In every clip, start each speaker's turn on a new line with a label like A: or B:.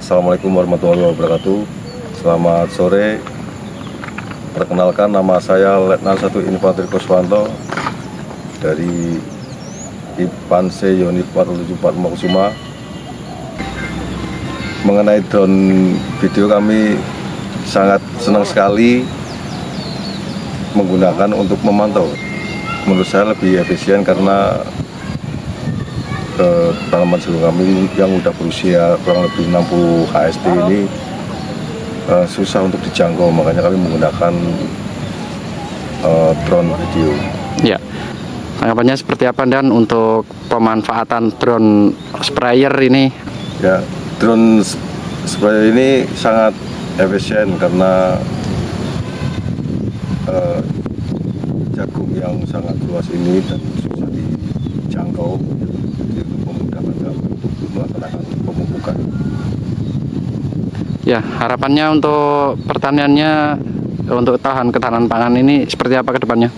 A: Assalamualaikum warahmatullahi wabarakatuh. Selamat sore. Perkenalkan, nama saya Letnan 1 Infanteri Kuswanto dari IPAN C Unit 47 Kusuma. Mengenai drone video, kami sangat senang sekali menggunakan untuk memantau. Menurut saya lebih efisien karena tanaman jagung kami yang sudah berusia kurang lebih 60 HST ini susah untuk dijangkau, makanya kami menggunakan drone video.
B: Ya, tanggapannya seperti apa Dan untuk pemanfaatan drone sprayer ini?
A: Ya, drone sprayer ini sangat efisien karena jagung yang sangat luas ini dan susah dijangkau, jadi memudahkan kami untuk melaksanakan pemupukan.
B: Ya, harapannya untuk pertaniannya, untuk ketahanan pangan ini seperti apa ke depannya?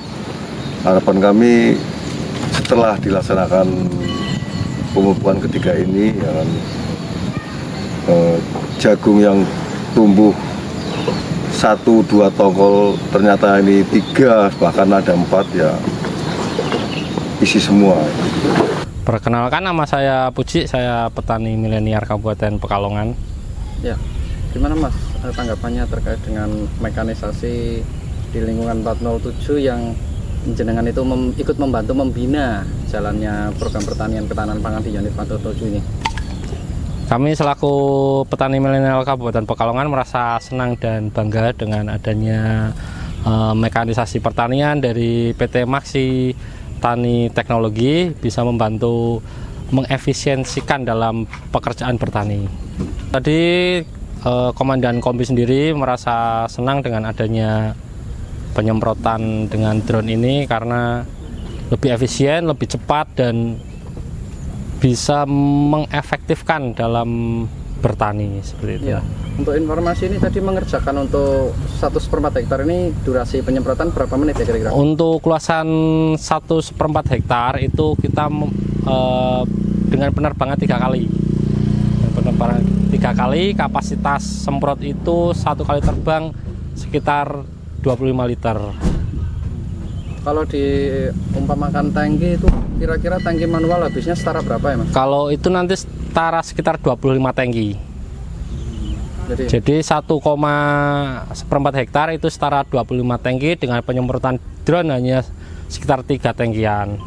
A: Harapan kami setelah dilaksanakan pemupukan ketiga ini, ya kan, jagung yang tumbuh 1-2 tongkol ternyata ini 3, bahkan ada 4, ya isi semua.
C: Perkenalkan, nama saya Puji, saya petani milenial Kabupaten Pekalongan.
B: Ya, gimana Mas tanggapannya terkait dengan mekanisasi di lingkungan 407 yang jenengan itu ikut membantu membina jalannya program pertanian ketahanan pangan di unit 407 ini?
C: Kami selaku petani milenial Kabupaten Pekalongan merasa senang dan bangga dengan adanya mekanisasi pertanian dari PT Maksi Tani Teknologi, bisa membantu mengefisiensikan dalam pekerjaan bertani. Tadi Komandan Kompi sendiri merasa senang dengan adanya penyemprotan dengan drone ini karena lebih efisien, lebih cepat, dan bisa mengefektifkan dalam bertani seperti itu.
B: Ya, untuk informasi ini tadi mengerjakan untuk 1/4 hektar ini durasi penyemprotan berapa menit ya kira-kira?
C: Untuk luasan 1/4 hektar itu kita dengan penerbangan 3 kali. Penerbangan 3 kali, kapasitas semprot itu 1 kali terbang sekitar 25 liter.
B: Kalau diumpamakan tangki itu kira-kira tangki manual habisnya setara berapa ya Mas?
C: Kalau itu nanti setara sekitar 25 tangki. Jadi 1,4 hektar itu setara 25 tangki, dengan penyemprotan drone hanya sekitar 3 tangkian.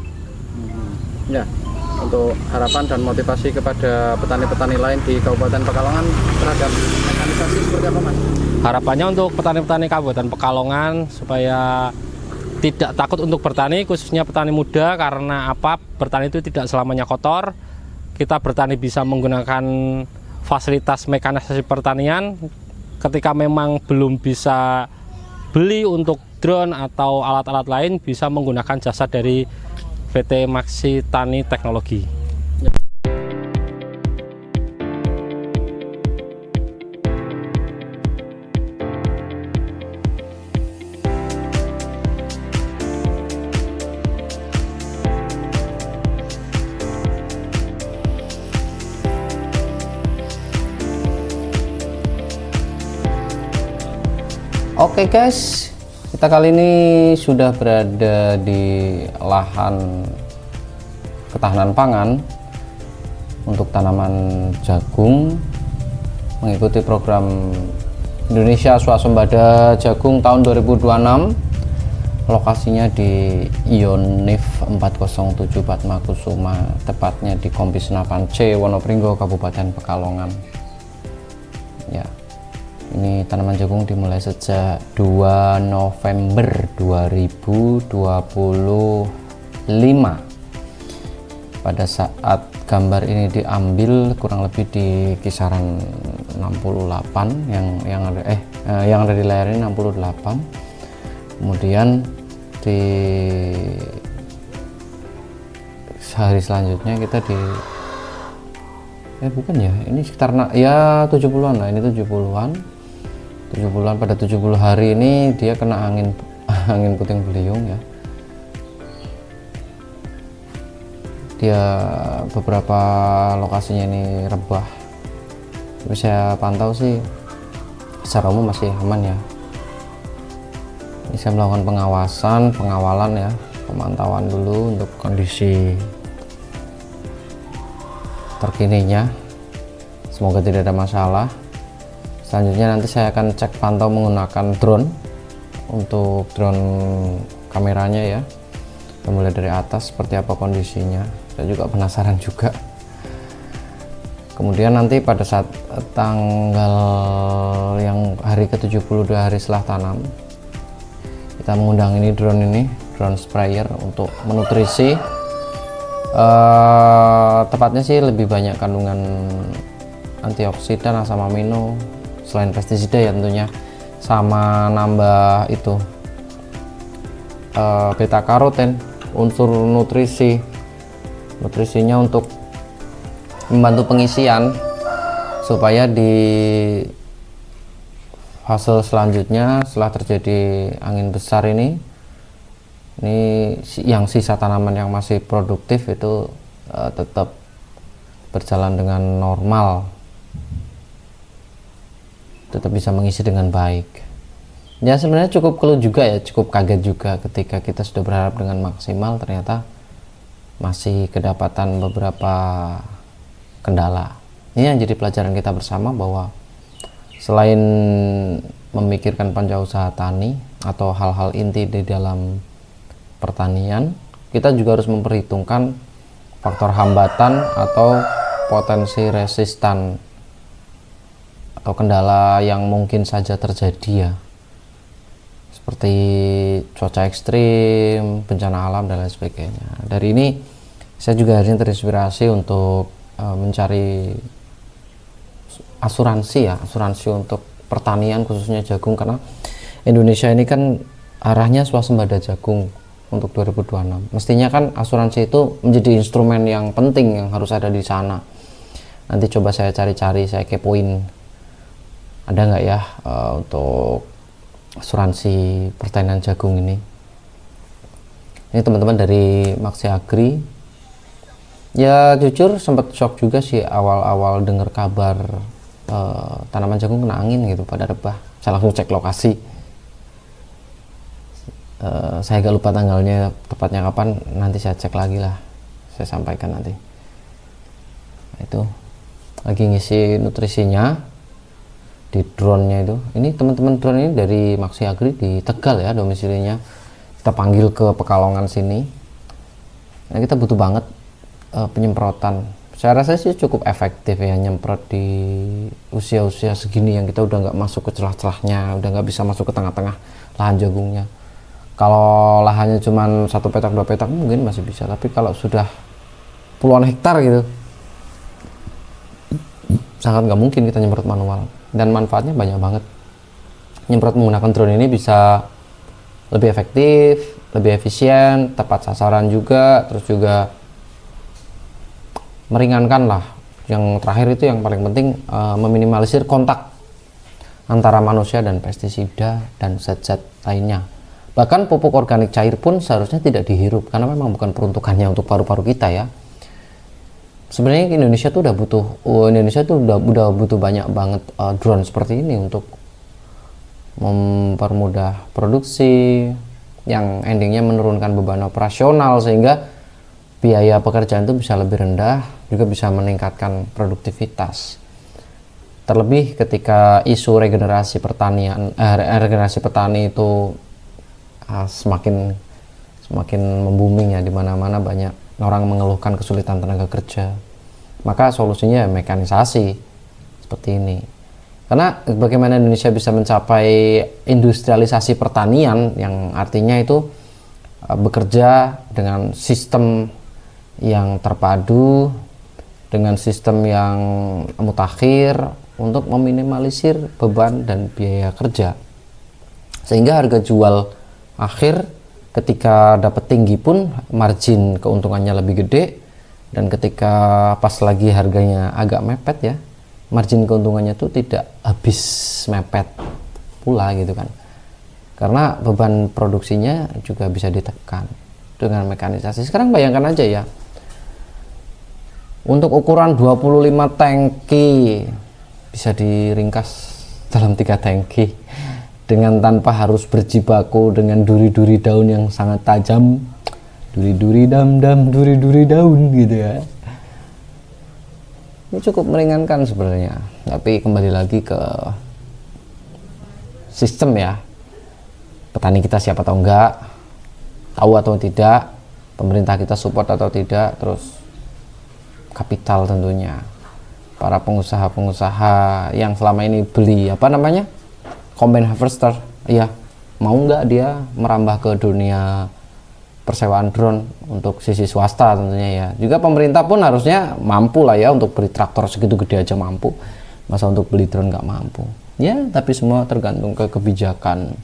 B: Ya, untuk harapan dan motivasi kepada petani-petani lain di Kabupaten Pekalongan terhadap mekanisasi seperti apa Mas?
C: Harapannya untuk petani-petani Kabupaten Pekalongan supaya tidak takut untuk bertani, khususnya petani muda, karena apa? Bertani itu tidak selamanya kotor. Kita bertani bisa menggunakan fasilitas mekanisasi pertanian. Ketika memang belum bisa beli untuk drone atau alat-alat lain, bisa menggunakan jasa dari PT Maksi Tani Teknologi.
D: Oke guys, kita kali ini sudah berada di lahan ketahanan pangan untuk tanaman jagung, mengikuti program Indonesia Swasembada Jagung tahun 2026. Lokasinya di Ionif 407 Padma Kusuma, tepatnya di Kompi Senapan C, Wonopringgo, Kabupaten Pekalongan. Ya, ini tanaman jagung dimulai sejak 2 November 2025. Pada saat gambar ini diambil kurang lebih di kisaran 68, yang ada di layar ini 68. Kemudian di hari selanjutnya kita bukan ya, ini sekitar ya 70-an lah, ini 70-an pada 70 hari ini dia kena angin puting beliung ya. Dia beberapa lokasinya ini rebah Tapi saya pantau sih secara umum masih aman ya. Ini saya melakukan pengawalan ya, pemantauan dulu untuk kondisi terkininya. Semoga tidak ada masalah. Selanjutnya nanti saya akan cek pantau menggunakan drone. Untuk drone kameranya ya, kita mulai dari atas seperti apa kondisinya. Saya juga penasaran juga. Kemudian nanti pada saat tanggal yang hari ke-72 hari setelah tanam, kita mengundang ini drone sprayer untuk menutrisi. Tepatnya sih lebih banyak kandungan antioksidan, asam amino selain pestisida ya tentunya, sama nambah itu beta karoten, unsur nutrisinya untuk membantu pengisian supaya di fase selanjutnya setelah terjadi angin besar ini yang sisa tanaman yang masih produktif itu tetap berjalan dengan normal, tetap bisa mengisi dengan baik. Ya sebenarnya cukup keluh juga ya, cukup kaget juga ketika kita sudah berharap dengan maksimal ternyata masih kedapatan beberapa kendala. Ini yang jadi pelajaran kita bersama bahwa selain memikirkan pancausaha tani atau hal-hal inti di dalam pertanian, kita juga harus memperhitungkan faktor hambatan atau potensi resistan atau kendala yang mungkin saja terjadi ya, seperti cuaca ekstrim, bencana alam dan lain sebagainya. Dari ini saya juga akhirnya terinspirasi untuk mencari asuransi untuk pertanian khususnya jagung, karena Indonesia ini kan arahnya swasembada jagung untuk 2026. Mestinya kan asuransi itu menjadi instrumen yang penting yang harus ada di sana. Nanti coba saya cari-cari, saya kepoin ada nggak ya untuk asuransi pertanian jagung ini. Ini teman-teman dari Maxi Agri. Ya jujur sempat shock juga sih awal-awal dengar kabar tanaman jagung kena angin gitu pada rebah. Saya langsung cek lokasi. Saya agak lupa tanggalnya tepatnya kapan, nanti saya cek lagi lah, saya sampaikan nanti. Nah, itu lagi ngisi nutrisinya di drone-nya itu. Ini teman-teman drone ini dari Maxi Agri di Tegal ya domisilinya. Kita panggil ke Pekalongan sini. Nah, kita butuh banget penyemprotan. Saya rasa sih cukup efektif ya nyemprot di usia-usia segini yang kita udah nggak masuk ke celah-celahnya, udah nggak bisa masuk ke tengah-tengah lahan jagungnya. Kalau lahannya cuma 1 petak 2 petak mungkin masih bisa, tapi kalau sudah puluhan hektar gitu sangat nggak mungkin kita nyemprot manual, dan manfaatnya banyak banget. Nyemprot menggunakan drone ini bisa lebih efektif, lebih efisien, tepat sasaran juga, terus juga meringankan lah. Yang terakhir itu yang paling penting, meminimalisir kontak antara manusia dan pestisida dan zat-zat lainnya. Bahkan pupuk organik cair pun seharusnya tidak dihirup karena memang bukan peruntukannya untuk paru-paru kita ya. Sebenarnya Indonesia tuh udah butuh banyak banget drone seperti ini untuk mempermudah produksi, yang endingnya menurunkan beban operasional sehingga biaya pekerjaan itu bisa lebih rendah, juga bisa meningkatkan produktivitas. Terlebih ketika isu regenerasi petani itu semakin membuming ya, di mana-mana banyak orang mengeluhkan kesulitan tenaga kerja. Maka solusinya mekanisasi seperti ini. Karena bagaimana Indonesia bisa mencapai industrialisasi pertanian yang artinya itu bekerja dengan sistem yang terpadu, dengan sistem yang mutakhir untuk meminimalisir beban dan biaya kerja. Sehingga harga jual akhir ketika dapat tinggi pun margin keuntungannya lebih gede, dan ketika pas lagi harganya agak mepet ya, margin keuntungannya tuh tidak habis mepet pula gitu kan, karena beban produksinya juga bisa ditekan dengan mekanisasi. Sekarang bayangkan aja ya, untuk ukuran 25 tangki bisa diringkas dalam 3 tangki dengan tanpa harus berjibaku dengan duri-duri daun yang sangat tajam, duri-duri dam-dam, duri-duri daun gitu ya. Ini cukup meringankan sebenarnya, tapi kembali lagi ke sistem ya, petani kita siap atau enggak, tahu atau tidak, pemerintah kita support atau tidak, terus kapital tentunya, para pengusaha-pengusaha yang selama ini beli combine harvester, ya mau nggak dia merambah ke dunia persewaan drone untuk sisi swasta tentunya ya. Juga pemerintah pun harusnya mampu lah ya, untuk beli traktor segitu gede aja mampu, masa untuk beli drone nggak mampu ya. Tapi semua tergantung ke kebijakan,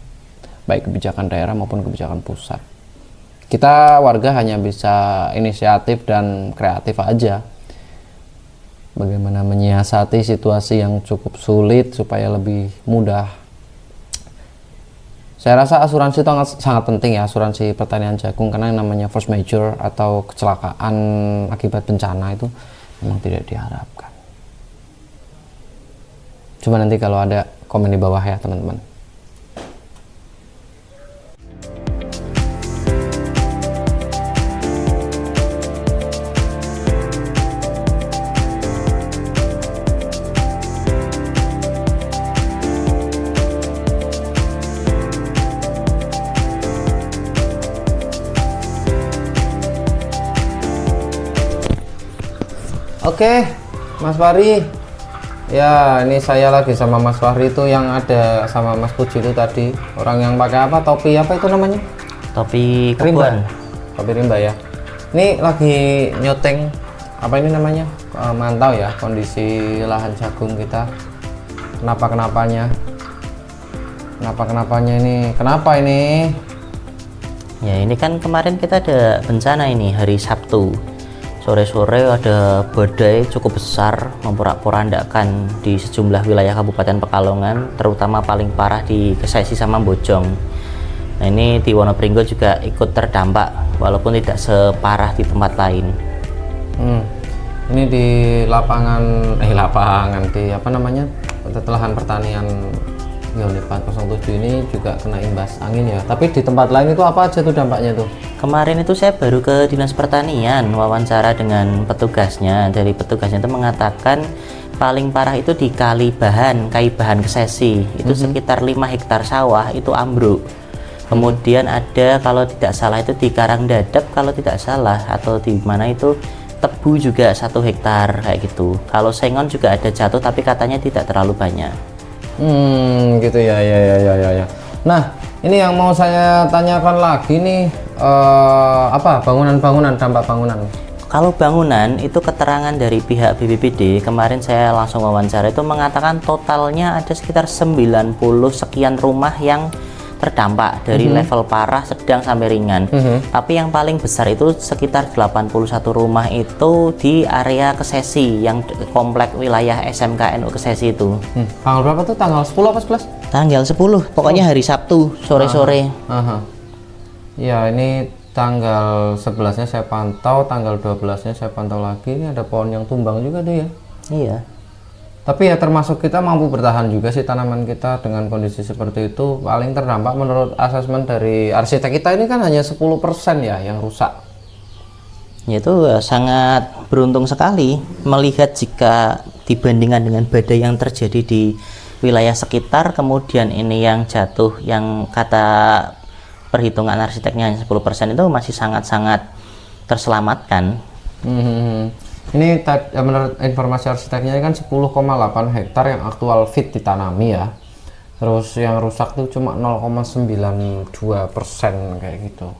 D: baik kebijakan daerah maupun kebijakan pusat. Kita warga hanya bisa inisiatif dan kreatif aja, bagaimana menyiasati situasi yang cukup sulit supaya lebih mudah. Saya rasa asuransi itu sangat penting ya, asuransi pertanian jagung, karena yang namanya force majeure atau kecelakaan akibat bencana itu memang tidak diharapkan. Coba nanti kalau ada komen di bawah ya teman-teman. Oke, Mas Fahri. Ya, ini saya lagi sama Mas Fahri itu, yang ada sama Mas Puji itu tadi. Orang yang pakai apa? Topi apa itu namanya?
E: Topi
D: Rimba.
E: kebun.
D: Topi rimba ya. Ini lagi nyoteng apa ini namanya? Mantau ya kondisi lahan jagung kita. Kenapa-kenapanya ini? Kenapa ini?
E: Ya, ini kan kemarin kita ada bencana ini hari Sabtu. Sore-sore ada badai cukup besar memporak-porandakan di sejumlah wilayah Kabupaten Pekalongan, terutama paling parah di Kesesi sama Bojong. Nah, ini di Wonopringgo juga ikut terdampak walaupun tidak separah di tempat lain.
D: Ini di lapangan di lahan pertanian unit 407 ini juga kena imbas angin ya. Tapi di tempat lain itu apa aja tuh dampaknya tuh?
E: Kemarin itu saya baru ke Dinas Pertanian wawancara dengan petugasnya. Dari petugasnya itu mengatakan paling parah itu di Kai Bahan Kesesi. Itu sekitar 5 hektar sawah itu ambruk. Kemudian ada kalau tidak salah itu di Karangdadap kalau tidak salah, atau di mana itu Tebu juga 1 hektar kayak gitu. Kalau Sengon juga ada jatuh tapi katanya tidak terlalu banyak.
D: Gitu ya. Nah, ini yang mau saya tanyakan lagi nih, bangunan-bangunan, dampak bangunan.
E: Kalau bangunan itu keterangan dari pihak BPBD, kemarin saya langsung wawancara itu mengatakan totalnya ada sekitar 90 sekian rumah yang terdampak dari level parah, sedang sampai ringan. Tapi yang paling besar itu sekitar 81 rumah itu di area Kesesi, yang komplek wilayah SMKNU Kesesi itu.
D: Tanggal berapa tuh? Tanggal 10 apa 11?
E: Tanggal 10, pokoknya hari Sabtu sore-sore.
D: Ya, ini tanggal 11-nya saya pantau, tanggal 12-nya saya pantau lagi. Ini ada pohon yang tumbang juga tuh ya.
E: Iya.
D: Tapi ya termasuk kita mampu bertahan juga sih tanaman kita dengan kondisi seperti itu. Paling terdampak menurut asesmen dari arsitek kita ini kan hanya 10% ya yang rusak.
E: Itu sangat beruntung sekali melihat jika dibandingkan dengan badai yang terjadi di wilayah sekitar, kemudian ini yang jatuh yang kata perhitungan arsiteknya hanya 10% itu masih sangat-sangat terselamatkan.
D: Ini menurut informasi arsiteknya kan 10,8 hektar yang aktual fit ditanami ya. Terus yang rusak tuh cuma 0,92% kayak gitu.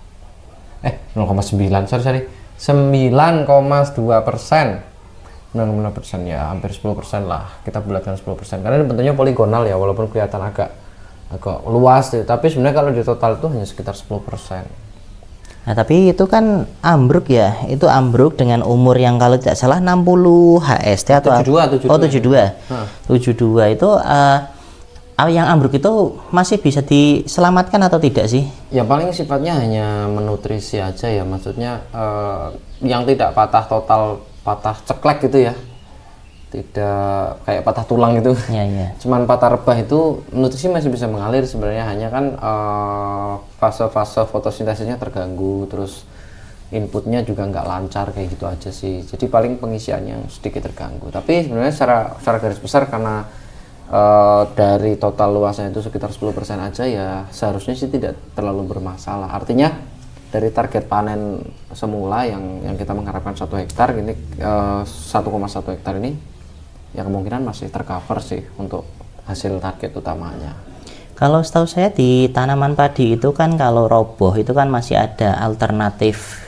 D: 0,9, sorry 9,2%. 9,2% ya, hampir 10% lah. Kita bulatkan 10%. Karena ini bentuknya poligonal ya, walaupun kelihatan agak luas gitu. Tapi sebenarnya kalau di total itu hanya sekitar 10%.
E: Nah, tapi itu kan ambruk ya, itu ambruk dengan umur yang kalau tidak salah 60 HST atau
D: 72.
E: Oh 72. 72 itu yang ambruk itu masih bisa diselamatkan atau tidak sih?
D: Ya paling sifatnya hanya menutrisi aja ya, maksudnya yang tidak patah total, patah ceklek gitu ya. tidak kayak patah tulang gitu.
E: Iya, iya.
D: Cuman patah rebah itu nutrisi masih bisa mengalir sebenarnya, hanya kan fase-fase fotosintesisnya terganggu, terus inputnya juga nggak lancar kayak gitu aja sih. Jadi paling pengisiannya sedikit terganggu. Tapi sebenarnya secara garis besar karena dari total luasnya itu sekitar 10% aja ya seharusnya sih tidak terlalu bermasalah. Artinya dari target panen semula yang kita mengharapkan 1 hektar ini 1,1 hektar ini ya kemungkinan masih tercover sih untuk hasil target utamanya.
E: Kalau setahu saya di tanaman padi itu kan kalau roboh itu kan masih ada alternatif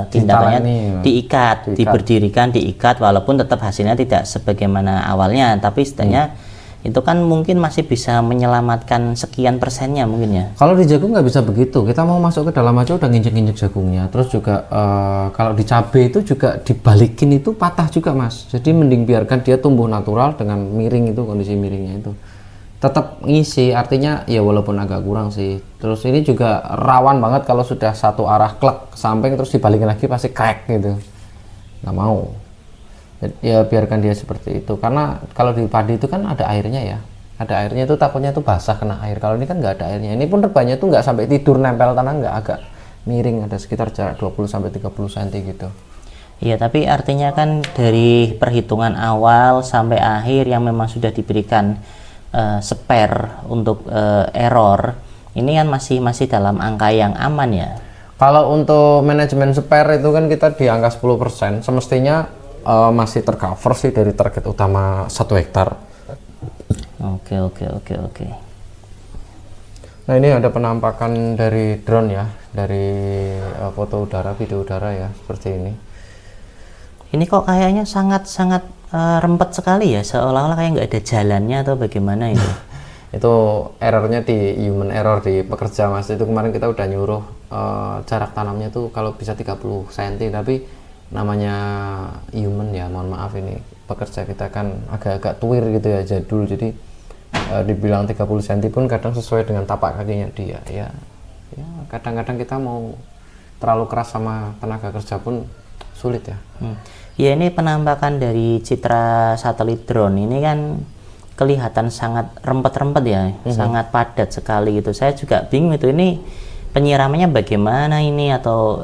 E: tindakannya diikat, diberdirikan, diikat, walaupun tetap hasilnya tidak sebagaimana awalnya, tapi setidaknya itu kan mungkin masih bisa menyelamatkan sekian persennya mungkin ya.
D: Kalau di jagung nggak bisa begitu, kita mau masuk ke dalam aja udah nginjek-nginjek jagungnya. Terus juga kalau di cabai itu juga dibalikin itu patah juga mas, jadi mending biarkan dia tumbuh natural dengan miring itu, kondisi miringnya itu tetap ngisi, artinya ya walaupun agak kurang sih. Terus ini juga rawan banget kalau sudah satu arah klek samping terus dibalikin lagi pasti crack gitu, nggak mau. Ya biarkan dia seperti itu, karena kalau di padi itu kan ada airnya ya, ada airnya itu takutnya itu basah kena air. Kalau ini kan nggak ada airnya, ini pun rebahnya tuh nggak sampai tidur nempel tanah, nggak, agak miring, ada sekitar jarak 20-30 cm gitu.
E: Iya, tapi artinya kan dari perhitungan awal sampai akhir yang memang sudah diberikan spare untuk error, ini kan masih dalam angka yang aman ya.
D: Kalau untuk manajemen spare itu kan kita di angka 10%, semestinya masih tercover sih dari target utama 1 hektar.
E: Oke.
D: Nah ini ada penampakan dari drone ya, dari foto udara, video udara ya, seperti ini.
E: Ini kok kayaknya sangat rempet sekali ya, seolah-olah kayak nggak ada jalannya atau bagaimana itu.
D: Itu errornya di human error di pekerja mas. Itu kemarin kita udah nyuruh jarak tanamnya tuh kalau bisa 30 cm, tapi namanya human ya, mohon maaf ini pekerja kita kan agak-agak tuir gitu ya, jadul, jadi dibilang 30 cm pun kadang sesuai dengan tapak kakinya dia ya kadang-kadang kita mau terlalu keras sama tenaga kerja pun sulit ya.
E: Ya ini penampakan dari citra satelit drone ini kan kelihatan sangat rempet-rempet ya, sangat padat sekali gitu. Saya juga bingung itu, ini penyiramannya bagaimana ini, atau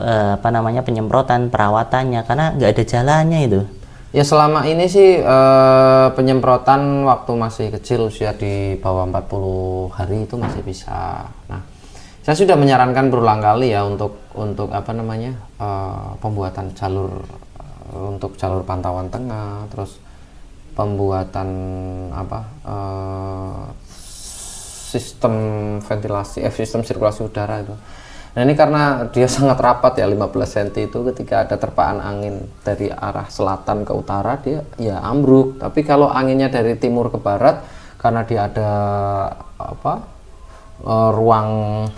E: penyemprotan, perawatannya, karena nggak ada jalannya itu.
D: Ya selama ini sih penyemprotan waktu masih kecil, usia di bawah 40 hari itu masih bisa. Nah, saya sudah menyarankan berulang kali ya untuk pembuatan jalur untuk jalur pantauan tengah, terus pembuatan sistem ventilasi, sistem sirkulasi udara itu. Nah ini karena dia sangat rapat ya, 15 cm itu ketika ada terpaan angin dari arah selatan ke utara dia ya ambruk. Tapi kalau anginnya dari timur ke barat, karena dia ada ruang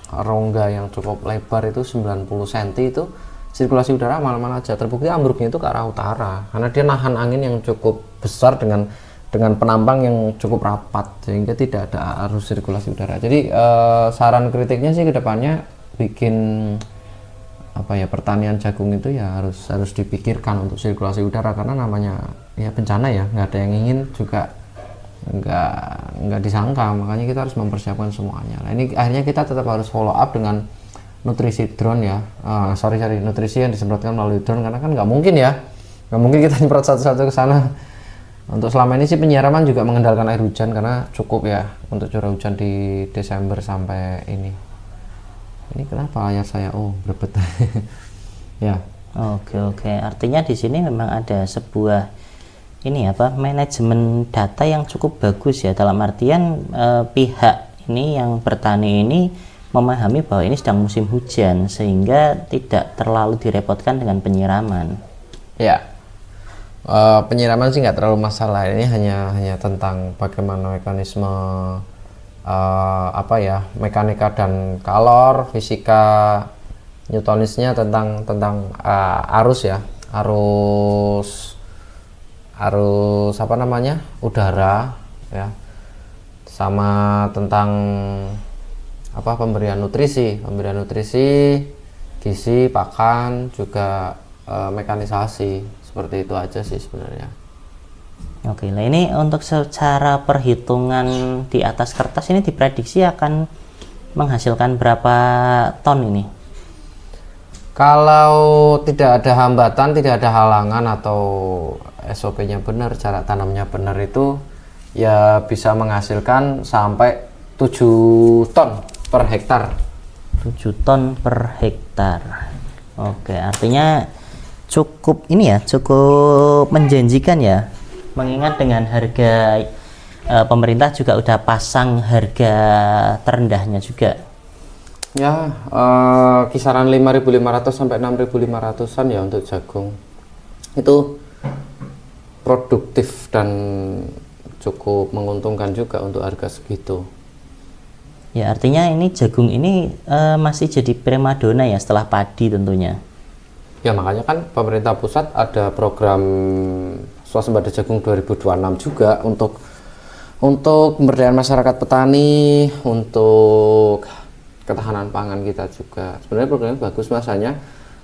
D: rongga yang cukup lebar itu 90 cm itu sirkulasi udara aman-aman aja. Terbukti ambruknya itu ke arah utara karena dia nahan angin yang cukup besar dengan penampang yang cukup rapat sehingga tidak ada arus sirkulasi udara. Jadi saran kritiknya sih ke depannya bikin pertanian jagung itu ya harus dipikirkan untuk sirkulasi udara, karena namanya ya bencana ya, nggak ada yang ingin juga nggak disangka, makanya kita harus mempersiapkan semuanya. Nah ini akhirnya kita tetap harus follow up dengan nutrisi drone ya, nutrisi yang disemprotkan melalui drone, karena kan nggak mungkin kita nyemprot satu-satu ke sana. Untuk selama ini sih penyiraman juga mengandalkan air hujan karena cukup ya untuk curah hujan di Desember sampai ini. Ini kenapa layar saya berbet ya.
E: Oke. Artinya di sini memang ada sebuah manajemen data yang cukup bagus ya, dalam artian pihak ini yang bertani ini memahami bahwa ini sedang musim hujan sehingga tidak terlalu direpotkan dengan penyiraman.
D: Ya. Penyiraman sih nggak terlalu masalah, ini hanya tentang bagaimana mekanisme mekanika dan kalor, fisika Newtonisnya tentang arus ya, arus udara ya, sama tentang pemberian nutrisi, gizi, pakan, juga mekanisasi. Seperti itu aja sih sebenarnya.
E: Oke, nah ini untuk secara perhitungan di atas kertas ini diprediksi akan menghasilkan berapa ton ini?
D: Kalau tidak ada hambatan, tidak ada halangan atau SOP-nya benar, cara tanamnya benar, itu ya bisa menghasilkan sampai 7 ton per hektar.
E: 7 ton per hektar. Oke, artinya cukup ini ya, cukup menjanjikan ya. Mengingat dengan harga pemerintah juga udah pasang harga terendahnya juga.
D: Ya, kisaran 5.500 sampai 6.500-an ya untuk jagung. Itu produktif dan cukup menguntungkan juga untuk harga segitu.
E: Ya, artinya ini jagung ini masih jadi primadona ya setelah padi tentunya.
D: Ya, makanya kan pemerintah pusat ada program swasembada jagung 2026 juga untuk pemberdayaan masyarakat petani, untuk ketahanan pangan kita juga. Sebenarnya programnya bagus, masanya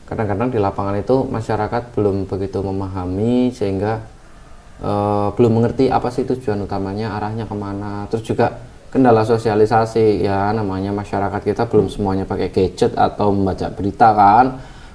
D: kadang-kadang di lapangan itu masyarakat belum begitu memahami, sehingga belum mengerti apa sih tujuan utamanya, arahnya kemana. Terus juga kendala sosialisasi, ya namanya masyarakat kita belum semuanya pakai gadget atau membaca berita kan.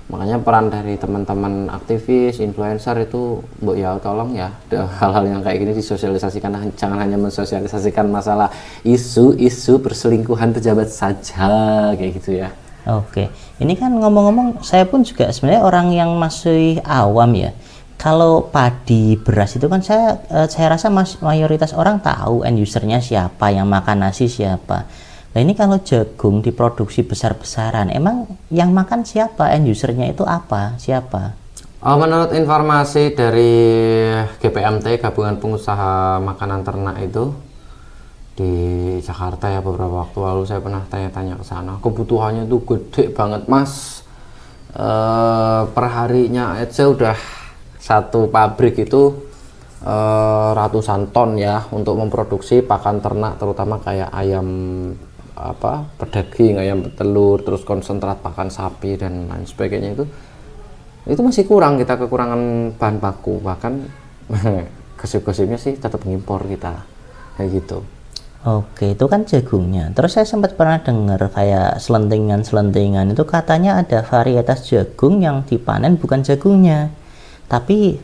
D: Makanya peran dari teman-teman aktivis, influencer itu Mbok ya tolong ya hal-hal yang kayak gini disosialisasikan, jangan hanya mensosialisasikan masalah isu perselingkuhan pejabat saja kayak gitu ya.
E: Oke, ini kan ngomong-ngomong saya pun juga sebenarnya orang yang masih awam ya. Kalau padi beras itu kan saya rasa mayoritas orang tahu end usernya siapa, yang makan nasi siapa. Nah ini kalau jagung diproduksi besar-besaran, emang yang makan siapa? End usernya itu apa? Siapa?
D: Menurut informasi dari GPMT, Gabungan Pengusaha Makanan Ternak itu di Jakarta ya, beberapa waktu lalu saya pernah tanya-tanya ke sana. Kebutuhannya itu gede banget mas. Perharinya aja udah satu pabrik itu ratusan ton ya untuk memproduksi pakan ternak, terutama kayak ayam pedaging, ayam petelur, terus konsentrat pakan sapi dan lain sebagainya. Itu masih kurang, kita kekurangan bahan baku, bahkan gosip-gosipnya sih tetap mengimpor kita kayak gitu.
E: Oke, itu kan jagungnya. Terus saya sempat pernah dengar kayak selentingan itu katanya ada varietas jagung yang dipanen bukan jagungnya tapi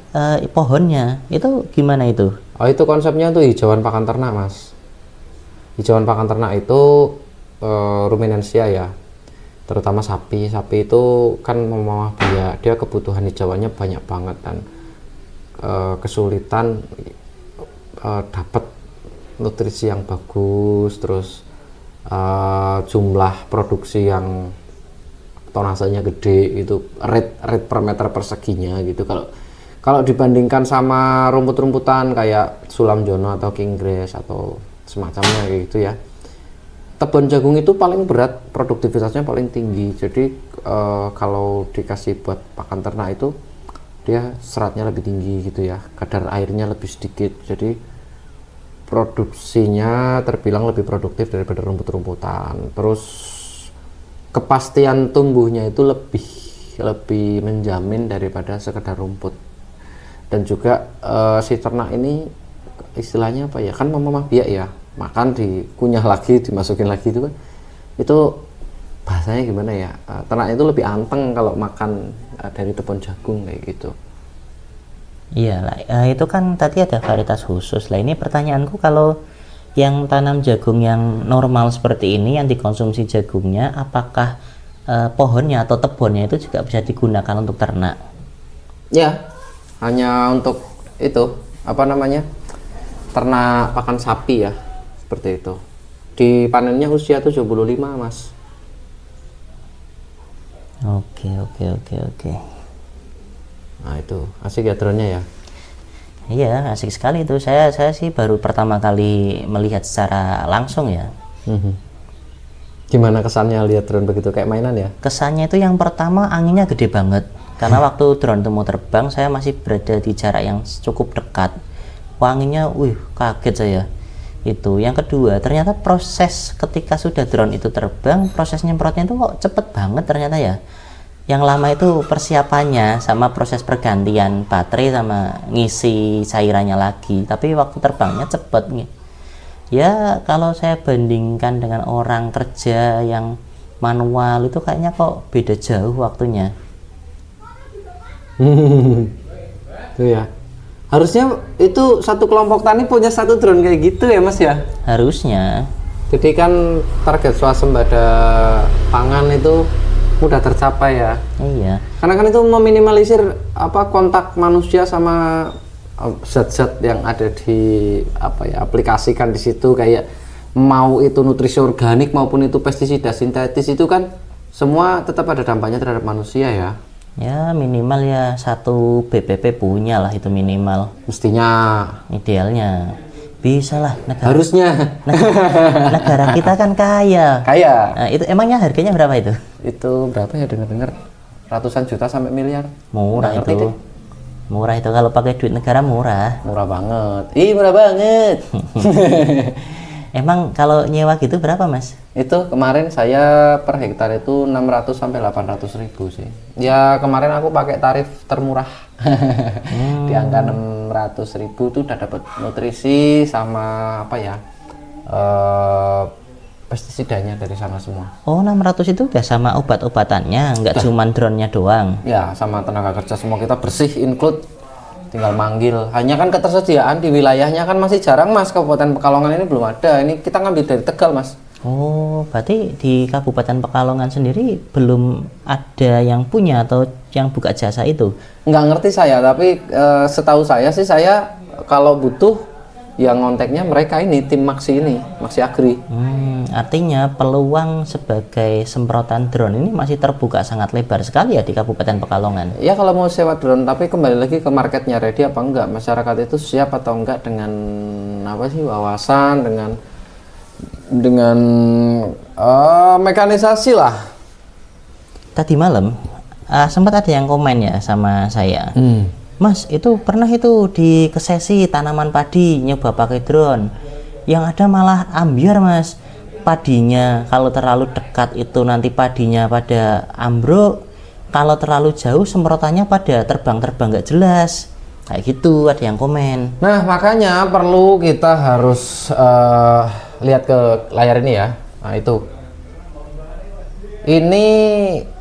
E: pohonnya. Itu gimana itu?
D: Itu konsepnya tuh hijauan pakan ternak mas. Hijauan pakan ternak itu ruminansia ya, terutama sapi itu kan memang dia kebutuhan hijauannya banyak banget dan kesulitan dapat nutrisi yang bagus, terus jumlah produksi yang tonasenya gede, itu rate per meter perseginya gitu. Kalau dibandingkan sama rumput-rumputan kayak sulam jono atau king grass atau semacamnya kayak gitu ya, tebon jagung itu paling berat, produktivitasnya paling tinggi. Jadi kalau dikasih buat pakan ternak itu dia seratnya lebih tinggi gitu ya, kadar airnya lebih sedikit, jadi produksinya terbilang lebih produktif daripada rumput-rumputan. Terus kepastian tumbuhnya itu lebih menjamin daripada sekedar rumput. Dan juga si ternak ini istilahnya apa ya, kan mamah biak ya, makan dikunyah lagi, dimasukin lagi itu kan, itu bahasanya gimana ya, ternak itu lebih anteng kalau makan dari tepung jagung kayak gitu.
E: Iya lah, itu kan tadi ada varietas khusus lah. Ini pertanyaanku, kalau yang tanam jagung yang normal seperti ini, yang dikonsumsi jagungnya, apakah pohonnya atau tebonnya itu juga bisa digunakan untuk ternak?
D: Ya, hanya untuk itu ternak pakan sapi ya, seperti itu. Dipanennya usia 75 mas.
E: Oke.
D: Nah itu asik ya dronenya ya.
E: Iya, asik sekali itu. Saya sih baru pertama kali melihat secara langsung ya.
D: Gimana kesannya lihat drone begitu, kayak mainan ya?
E: Kesannya itu yang pertama anginnya gede banget. Karena waktu drone itu mau terbang, saya masih berada di jarak yang cukup dekat. Anginnya, kaget saya. Itu. Yang kedua, ternyata proses ketika sudah drone itu terbang, proses nyemprotnya itu kok cepet banget ternyata ya. Yang lama itu persiapannya sama proses pergantian baterai sama ngisi cairannya lagi. Tapi waktu terbangnya cepet nih. Ya kalau saya bandingkan dengan orang kerja yang manual itu kayaknya kok beda jauh waktunya.
D: Itu ya. Harusnya itu satu kelompok tani punya satu drone kayak gitu ya Mas ya?
E: Harusnya.
D: Jadi kan target swasembada pangan itu mudah tercapai ya.
E: Iya.
D: Karena kan itu meminimalisir apa kontak manusia sama zat-zat yang ada di apa ya aplikasikan di situ, kayak mau itu nutrisi organik maupun itu pestisida sintetis itu kan semua tetap ada dampaknya terhadap manusia ya.
E: Ya minimal ya 1 BPP punya lah itu minimal.
D: Mestinya.
E: Idealnya bisa lah negara.
D: Harusnya.
E: Negara kita kan kaya.
D: Kaya.
E: Nah, itu emangnya harganya berapa itu?
D: Itu berapa ya dengar-dengar? Ratusan juta sampai miliar.
E: Murah
D: Nggak ngerti
E: itu.
D: deh.
E: Murah itu kalau pakai duit negara murah.
D: Murah banget. Ih, murah banget.
E: Emang kalau nyewa gitu berapa Mas?
D: Itu kemarin saya per hektar itu 600 sampai 800 ribu sih. Ya kemarin aku pakai tarif termurah. Di angka 600 ribu tuh udah dapat nutrisi sama apa ya pestisidanya dari sana semua.
E: Oh 600 itu udah sama obat-obatannya, nggak cuman drone-nya doang.
D: Ya sama tenaga kerja semua kita bersih include, tinggal manggil. Hanya kan ketersediaan di wilayahnya kan masih jarang Mas. Kabupaten Pekalongan ini belum ada. Ini kita ngambil dari Tegal Mas.
E: Oh berarti di Kabupaten Pekalongan sendiri belum ada yang punya atau yang buka jasa itu?
D: Nggak ngerti saya, tapi setahu saya sih saya kalau butuh yang ngonteknya mereka ini tim Maxi ini, Maxi Agri.
E: Artinya peluang sebagai semprotan drone ini masih terbuka sangat lebar sekali ya di Kabupaten Pekalongan.
D: Ya kalau mau sewa drone, tapi kembali lagi ke marketnya ready apa enggak, masyarakat itu siap atau enggak dengan apa sih wawasan, dengan mekanisasi lah.
E: Tadi malam sempat ada yang komen ya sama saya. Mas itu pernah itu di kesesi tanaman padi nyoba pakai drone, yang ada malah ambiar Mas padinya. Kalau terlalu dekat itu nanti padinya pada ambruk, kalau terlalu jauh semprotannya pada terbang-terbang nggak jelas kayak gitu, ada yang komen.
D: Nah makanya perlu kita harus lihat ke layar ini ya. Nah itu ini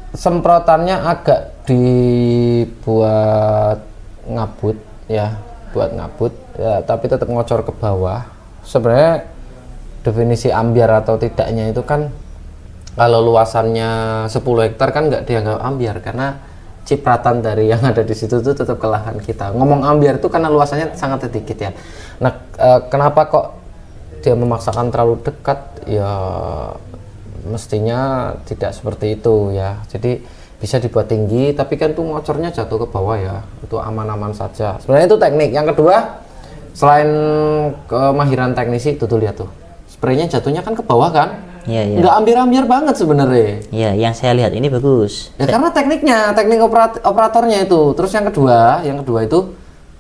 D: semprotannya agak dibuat ngabut ya, buat ngabut ya, tapi tetap ngocor ke bawah. Sebenarnya definisi ambiar atau tidaknya itu kan kalau luasannya 10 hektar kan nggak dianggap ambiar karena cipratan dari yang ada di situ tuh tetap ke lahan kita. Ngomong ambiar itu karena luasannya sangat sedikit ya. Nah kenapa kok dia memaksakan terlalu dekat ya, mestinya tidak seperti itu ya. Jadi bisa dibuat tinggi tapi kan tuh ngocornya jatuh ke bawah ya, itu aman-aman saja. Sebenarnya itu teknik. Yang kedua, selain kemahiran teknisi itu tuh lihat tuh spraynya jatuhnya kan ke bawah kan.
E: Iya.
D: Nggak ambiar-ambiar banget sebenarnya.
E: Iya, yang saya lihat ini bagus
D: Ya karena tekniknya, teknik operatornya itu. Terus yang kedua itu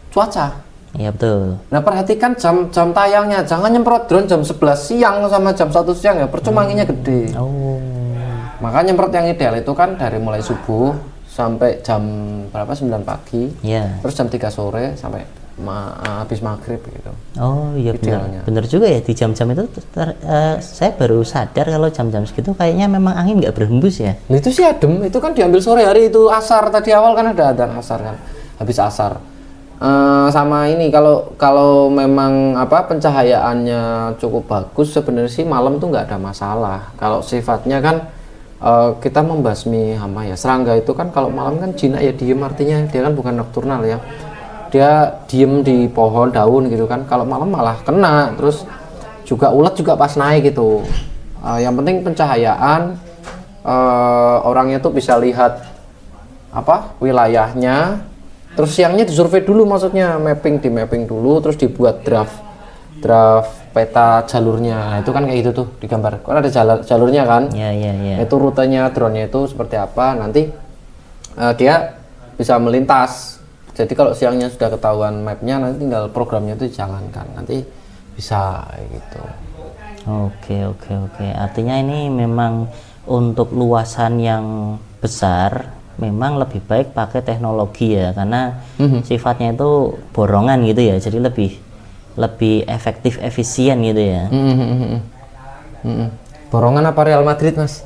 D: cuaca.
E: Iya betul.
D: Nah perhatikan jam tayangnya, jangan nyemprot drone jam 11 siang sama jam 1 siang ya, percuma anginnya gede. Makanya nyemprot yang ideal itu kan dari mulai subuh sampai jam berapa, 9 pagi, terus jam 3 sore sampai habis maghrib gitu.
E: Oh iya
D: Idealnya.
E: benar juga ya, di jam-jam itu saya baru sadar kalau jam-jam segitu kayaknya memang angin nggak berhembus ya.
D: Nah, itu sih adem, itu kan diambil sore hari, itu asar tadi awal kan ada adzan asar kan, habis asar. Sama ini kalau memang apa pencahayaannya cukup bagus sebenarnya sih malam tuh nggak ada masalah. Kalau sifatnya kan kita membasmi hama ya, serangga itu kan kalau malam kan jinak ya diem, artinya dia kan bukan nokturnal ya, dia diem di pohon daun gitu kan. Kalau malam malah kena, terus juga ulat juga pas naik gitu. Yang penting pencahayaan, orangnya tuh bisa lihat apa wilayahnya. Terus siangnya disurvei dulu, maksudnya di mapping dulu, terus dibuat draft peta jalurnya. Nah, itu kan kayak gitu tuh digambar. Kan ada jalurnya kan?
E: Iya.
D: Itu rutenya drone-nya itu seperti apa, nanti dia bisa melintas. Jadi kalau siangnya sudah ketahuan mapnya, nanti tinggal programnya itu dijalankan. Nanti bisa gitu.
E: Oke. Artinya ini memang untuk luasan yang besar memang lebih baik pakai teknologi ya, karena sifatnya itu borongan gitu ya, jadi lebih efektif, efisien gitu ya.
D: Borongan apa Real Madrid, Mas?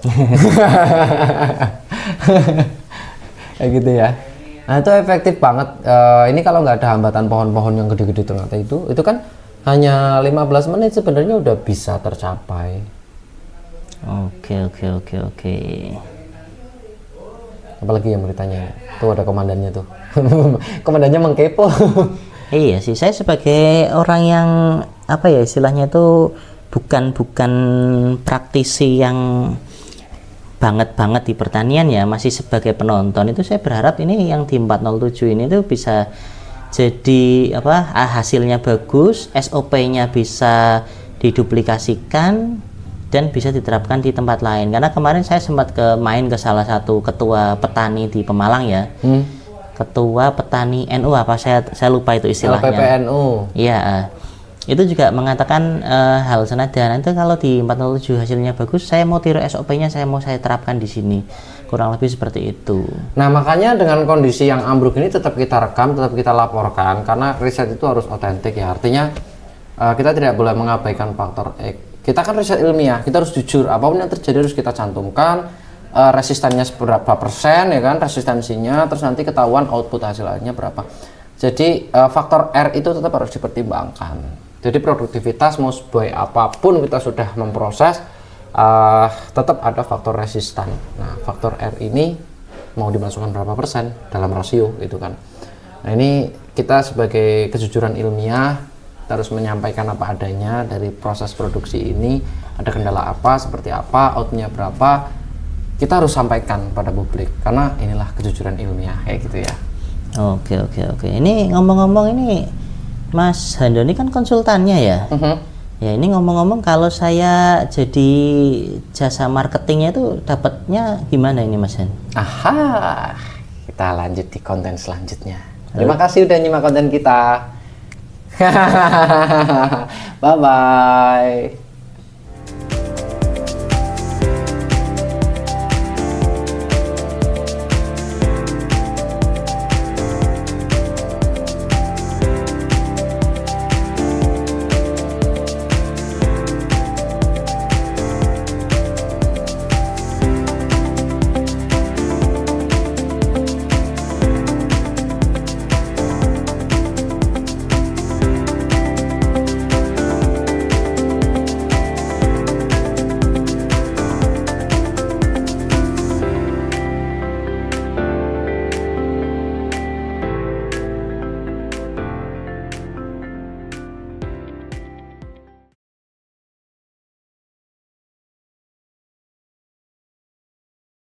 D: Kayak gitu ya. Nah itu efektif banget. Ini kalau nggak ada hambatan pohon-pohon yang gede-gede ternyata itu kan hanya 15 menit sebenarnya udah bisa tercapai.
E: Oke.
D: Apalagi yang mau ditanya? Tuh ada komandannya tuh. Komandannya mengkepo.
E: Iya sih, saya sebagai orang yang apa ya istilahnya itu bukan praktisi yang banget di pertanian ya, masih sebagai penonton, itu saya berharap ini yang di 407 ini tuh bisa jadi apa, hasilnya bagus, SOP-nya bisa diduplikasikan dan bisa diterapkan di tempat lain. Karena kemarin saya sempat main ke salah satu ketua petani di Pemalang ya. Ketua petani NU apa saya lupa itu istilahnya.
D: LPPNU.
E: Iya. Itu juga mengatakan hal senada. Nanti kalau di 407 hasilnya bagus, saya mau tiru SOP-nya, saya terapkan di sini. Kurang lebih seperti itu.
D: Nah makanya dengan kondisi yang ambruk ini tetap kita rekam, tetap kita laporkan, karena riset itu harus otentik ya. Artinya kita tidak boleh mengabaikan faktor X. Kita kan riset ilmiah, kita harus jujur. Apapun yang terjadi harus kita cantumkan. Resistannya seberapa persen ya kan, resistensinya, terus nanti ketahuan output hasilnya berapa. Jadi faktor R itu tetap harus dipertimbangkan. Jadi produktivitas mau sebaik apapun kita sudah memproses, tetap ada faktor resistan. Nah faktor R ini mau dimasukkan berapa persen dalam rasio gitu kan. Nah ini kita sebagai kejujuran ilmiah kita harus menyampaikan apa adanya dari proses produksi ini, ada kendala apa, seperti apa, outputnya berapa, kita harus sampaikan pada publik karena inilah kejujuran ilmiah kayak gitu ya.
E: Oke. Ini ngomong-ngomong ini Mas Hando ini kan konsultannya ya. Ya ini ngomong-ngomong kalau saya jadi jasa marketingnya itu dapatnya gimana ini Mas Hando?
D: Aha, kita lanjut di konten selanjutnya. Terima kasih udah nyimak konten kita. Bye bye.